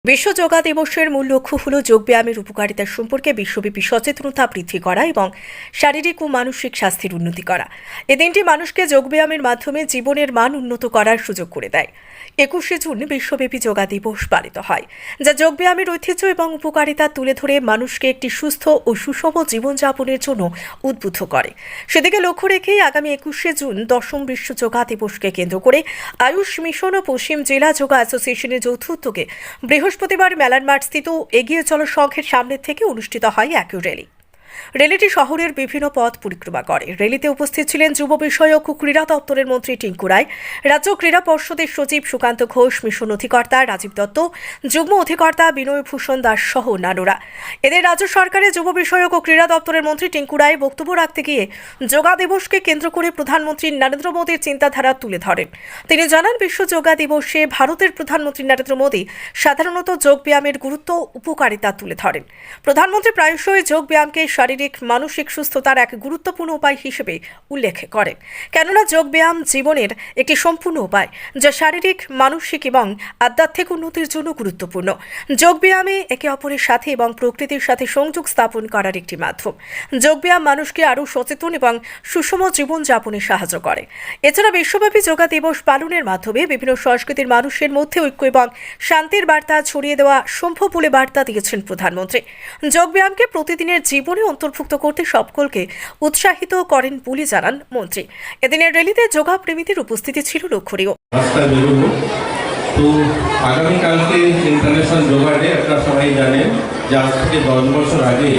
বিশ্ব যোগা দিবসের মূল লক্ষ্য হল যোগব্যায়ামের উপকারিতা সম্পর্কে বিশ্বব্যাপী সচেতনতা বৃদ্ধি করা এবং শারীরিক ও মানসিক স্বাস্থ্যের উন্নতি করা। এই দিনটি মানুষকে যোগব্যায়ামের মাধ্যমে জীবনের মান উন্নত করার সুযোগ করে দেয়। 21শে জুন বিশ্বব্যাপী যোগা দিবস পালিত হয়, যা যোগব্যায়ামের ঐতিহ্য এবং উপকারিতা তুলে ধরে মানুষকে একটি সুস্থ ও সুষম জীবনযাপনের জন্য উদ্বুদ্ধ করে। সেদিকে লক্ষ্য রেখেই আগামী 21শে জুন 10ম বিশ্ব যোগা দিবসকে কেন্দ্র করে আয়ুষ মিশন ও পশ্চিম জেলা যোগা অ্যাসোসিয়েশনের যৌথ উদ্যোগে বৃহস্পতিবার মেলান মাঠ স্থিত এগিয়ে চলো সংঘের সামনে থেকে অনুষ্ঠিত হয় এক র্যালি। র্যালিটি শহরের বিভিন্ন পথ পরিক্রমা করে। র্যালিতে উপস্থিত ছিলেন যুব বিষয়ক ও ক্রীড়া দপ্তরের মন্ত্রী টিঙ্কু রায়, রাজ্য ক্রীড়া পর্ষদের সচিব সুকান্ত ঘোষ, মিশন অধিকর্তা রাজীব দত্ত, যুগ্ম অধিকর্তা বিনয় ভূষণ দাস সহ অন্যান্যরা। এদের রাজ্য সরকারের যুব বিষয়ক ও ক্রীড়া দপ্তরের মন্ত্রী টিঙ্কু রায় বক্তব্য রাখতে গিয়ে যোগা দিবসকে কেন্দ্র করে প্রধানমন্ত্রী নরেন্দ্র মোদীর চিন্তাধারা তুলে ধরেন। তিনি জানান, বিশ্ব যোগা দিবসে ভারতের প্রধানমন্ত্রী নরেন্দ্র মোদী সাধারণত যোগব্যায়ামের গুরুত্ব উপকারিতা তুলে ধরেন। প্রধানমন্ত্রী প্রায়শই যোগব্যায়ামকে শারীরিক মানসিক সুস্থতার এক গুরুত্বপূর্ণ উপায় হিসেবে উল্লেখ করেন, কেননা যোগব্যায়াম জীবনের একটি সম্পূর্ণ উপায়, যা শারীরিক, মানসিক এবং আধ্যাত্মিক উন্নতির জন্য গুরুত্বপূর্ণ। যোগব্যায়ামে একে অপরের সাথে এবং প্রকৃতির সাথে সংযোগ স্থাপন করার একটি মাধ্যম। যোগব্যায়াম মানুষকে আরও সচেতন এবং সুষম জীবনযাপনে সাহায্য করে। এছাড়া বিশ্বব্যাপী যোগা দিবস পালনের মাধ্যমে বিভিন্ন সংস্কৃতির মানুষের মধ্যে ঐক্য এবং শান্তির বার্তা ছড়িয়ে দেওয়া সম্ভব বলে বার্তা দিয়েছেন প্রধানমন্ত্রী। যোগব্যায়ামকে প্রতিদিনের জীবনে অন্তর্ভুক্ত করতে সকলকে উৎসাহিত করেন বলে জানান মন্ত্রী। এদিনের র্যালিতে যোগা প্রেমীদের উপস্থিতি ছিল লক্ষণীয়। তো আগামীকালকে ইন্টারন্যাশনাল যোগা ডে। আপনারা সবাই জানেন যে আজ থেকে 10 বছর আগে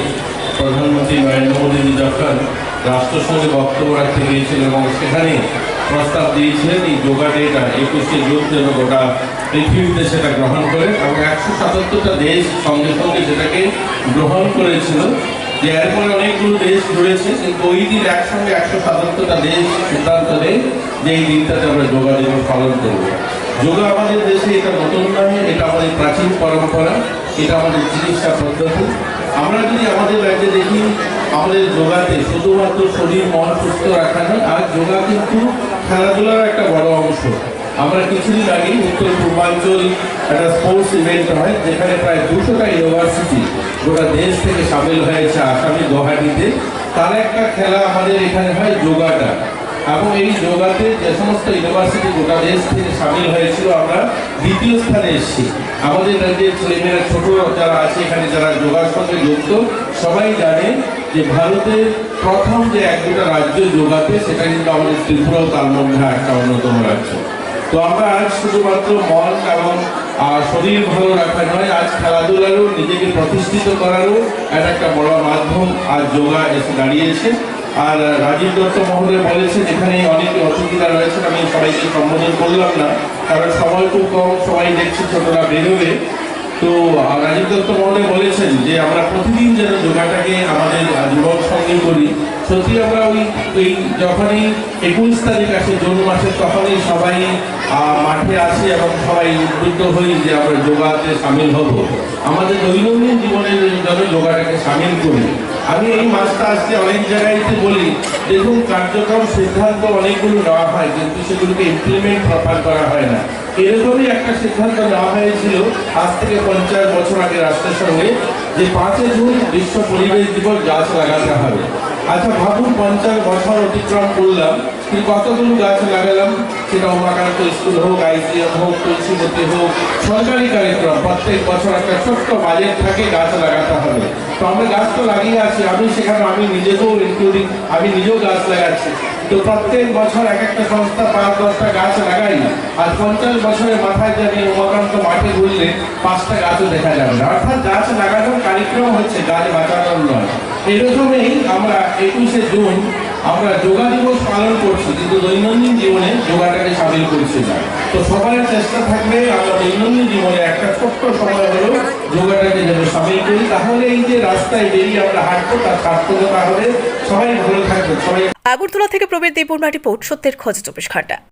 প্রধানমন্ত্রী নরেন্দ্র মোদী যখন রাষ্ট্রসংঘে বক্তব্য রাখতে গিয়েছিলেন এবং সেখানে প্রস্তাব দিয়েছিলেন এই যোগা ডেটা 21শে জুন যেন গোটা পৃথিবীতে সেটা গ্রহণ করে, এবং 177টা দেশ সঙ্গে সঙ্গে সেটাকে গ্রহণ করেছিল। যে এরপরে অনেকগুলো দেশ জুড়েছে, কিন্তু ওই দিন একসঙ্গে 177টা দেশ সিদ্ধান্ত নেয় যে এই দিনটাতে আমরা যোগা দিবস পালন করব। যোগা আমাদের দেশে এটা নতুন নয়, এটা আমাদের প্রাচীন পরম্পরা, এটা আমাদের চিকিৎসা পদ্ধতি। আমরা যদি আমাদের রাজ্যে দেখি, আমাদের যোগাতে শুধুমাত্র শরীর মন সুস্থ রাখা নয়, আর যোগা কিন্তু খেলাধুলার একটা বড় অংশ। আমরা কিছুদিন আগে উত্তর পূর্বাঞ্চল একটা স্পোর্টস ইভেন্ট হয়, যেখানে প্রায় 200টা ইউনিভার্সিটি গোটা দেশ থেকে সামিল হয়েছে আসামি গুয়াহাটিতে। তার একটা খেলা আমাদের এখানে হয় যোগাটা, এবং এই যোগাতে যে সমস্ত ইউনিভার্সিটি গোটা দেশ থেকে সামিল হয়েছিল, আমরা দ্বিতীয় স্থানে এসেছি। আমাদের রাজ্যের ছেলেমেয়েরা ছোট যারা আছে এখানে, যারা যোগার সঙ্গে যুক্ত, সবাই জানে যে ভারতের প্রথম যে 1-2টা রাজ্য যোগাতে, সেটা কিন্তু আমাদের ত্রিপুরাও তার মধ্যে একটা অন্যতম রাজ্য। তো আমরা আজ শুধুমাত্র মন এবং শরীর ভালো রাখা নয়, আজ খেলাধুলারও নিজেকে প্রতিষ্ঠিত করারও একটা বড় মাধ্যম আজ যোগা এসে দাঁড়িয়েছে। আর রাজীব দত্ত মহোদয় বলেছেন, এখানে অনেকে অতিথিরা রয়েছেন, আমি সবাইকে সম্বোধন করলাম না কারণ সময় খুব কম, সবাই দেখছি ছোটরা বেরোবে। তো রাজীব দত্ত মহোদয় বলেছেন যে আমরা প্রতিদিন যেন যোগাটাকে আমাদের জীবন সঙ্গে করি। সত্যি আমরা ওই যখনই 21 তারিখ আসে জুন মাসে, তখনই সবাই মাঠে আসি এবং সবাই উদ্বুদ্ধ হই যে আমরা যোগাতে সামিল হব। আমাদের দৈনন্দিন জীবনের জন্য যোগাটাকে সামিল করি। আমি এই মাসটা আজকে অনেক জায়গায়তে বলি, দেখুন কার্যক্রম সিদ্ধান্ত অনেকগুলো নেওয়া হয়, কিন্তু সেগুলোকে ইমপ্লিমেন্ট প্রপার করা হয় না। এরকমই একটা সিদ্ধান্ত নেওয়া হয়েছিল আজ থেকে 50 বছর আগে রাষ্ট্রের সঙ্গে, যে 5 জুন বিশ্ব পরিবেশ দিবস গাছ লাগাতে হবে। আচ্ছা ভাবুন, 50 বছর অতিক্রম করলাম, কিন্তু কতগুলো গাছ লাগালাম? সেটা উমাকান্ত স্কুল হোক, আইসিএম হোক, তুলসীবতী হোক, সরকারি কার্যক্রম প্রত্যেক বছর একটা ছোট্ট বাজেট থাকে, গাছ লাগাতে হবে। তো আমরা গাছ তো লাগিয়ে আছি, আমি নিজেকেও ইনক্লুডিং, আমি নিজেও গাছ লাগাচ্ছি। তো প্রত্যেক বছর একটা সংস্থা 5-10টা গাছ লাগাই, আর 50 বছরের মাথায় জানি উমাকান্ত মাঠে ঘুরলে 5টা গাছও দেখা যাবে না। অর্থাৎ গাছ লাগানোর কার্যক্রম হচ্ছে, গাছ বাঁচানোর নয়। এরকমই আমরা 21শে জুন আমরা যোগা দিবস পালন করছি, কিন্তু দৈনন্দিন জীবনে যোগাটাকে সামিল করছি না। তো সবার চেষ্টা থাকবে আমরা দৈনন্দিন জীবনে একটা ছোট্ট সময় হলেও যোগাটাকে যেন সামিল করি, তাহলে এই যে রাস্তায় বেরিয়ে আমরা হাঁটবো তার সার্থকতা হবে। সবাই ভালো থাকবে। সবাই। আগরতলা থেকে প্রবীর দেববর্মা রিপোর্ট, সত্যের খোঁজে 24 ঘন্টা।